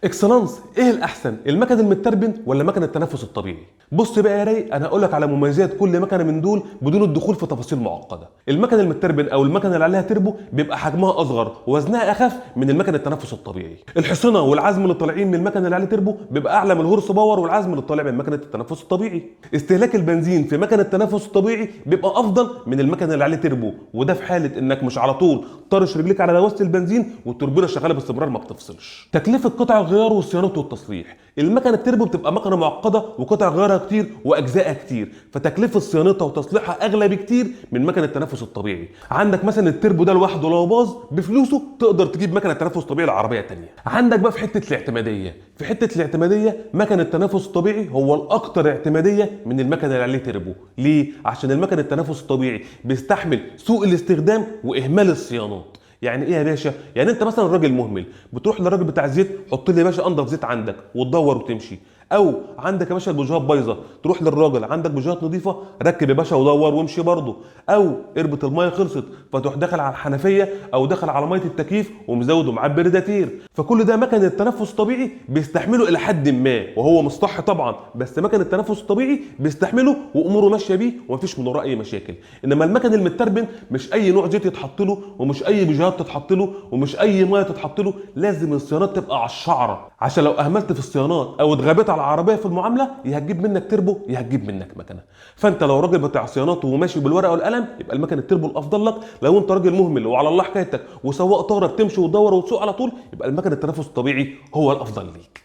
اكسلانس، ايه الاحسن، المكن المتربن ولا مكن التنفس الطبيعي؟ بص بقى يا رايق، انا هقول لك على مميزات كل مكنه من دول بدون الدخول في تفاصيل معقده. المكن المتربن او المكنه اللي عليها تربو بيبقى حجمها اصغر ووزنها اخف من المكن التنفس الطبيعي. الحصنه والعزم اللي طالعين من المكن اللي عليه تربو بيبقى اعلى من الهورس باور والعزم اللي طالع من مكنه التنفس الطبيعي. استهلاك البنزين في مكن التنفس الطبيعي بيبقى افضل من المكن اللي عليه تربو، وده في حاله انك مش على طول طارش رجليك على دواسه البنزين والتوربينه شغاله باستمرار ما بتفصلش. تكلفه قطع الغيار والصيانه والتصليح، المكنه التربو بتبقى مكنه معقده وقطع غيارها كتير واجزائها كتير، فتكلفه صيانتها وتصليحها اغلى بكتير من مكن التنفس الطبيعي. عندك مثلا التربو ده لوحده لو باظ بفلوسه تقدر تجيب مكنه تنفس طبيعي لعربيه ثانيه. عندك بقى في حته الاعتماديه، مكن التنفس الطبيعي هو الاكثر اعتماديه من المكن اللي عليه تربو. ليه؟ عشان المكن التنفس الطبيعي بيستحمل سوء الاستخدام واهمال الصيانات. يعني ايه يا باشا؟ يعني انت مثلا راجل مهمل بتروح للراجل بتاع الزيت، حط لي يا باشا انضف زيت عندك وتدور وتمشي. او عندك يا باشا البوجيهات بايظه، تروح للراجل عندك بوجيهات نظيفه، ركب يا باشا ودور وامشي برضه. او اربط الميه خلصت فتروح داخل على الحنفيه او داخل على ميه التكييف ومزود ومعبي ريداتير. فكل ده مكن التنفس الطبيعي بيستحمله الى حد ما، وهو مش صح طبعا، بس مكن التنفس الطبيعي بيستحمله واموره ماشيه بيه ومفيش من وراه اي مشاكل. انما المكن المتربن مش اي نوع زيت يتحط له ومش اي بوجيهات تتحط له ومش اي ميه تتحط له، لازم الصيانات تبقى على الشعره، عشان لو اهملت في الصيانات او اتغابت على العربيه في المعامله يا هتجيب منك تربو يا هتجيب منك مكنه. فانت لو راجل بتاع صيانات وماشي بالورقه والقلم يبقى المكن التربو الافضل لك. لو انت راجل مهمل وعلى الله حكايتك وسواق طاره بتمشي وتدور وتسوق على طول يبقى المكن التنفس الطبيعي هو الافضل ليك.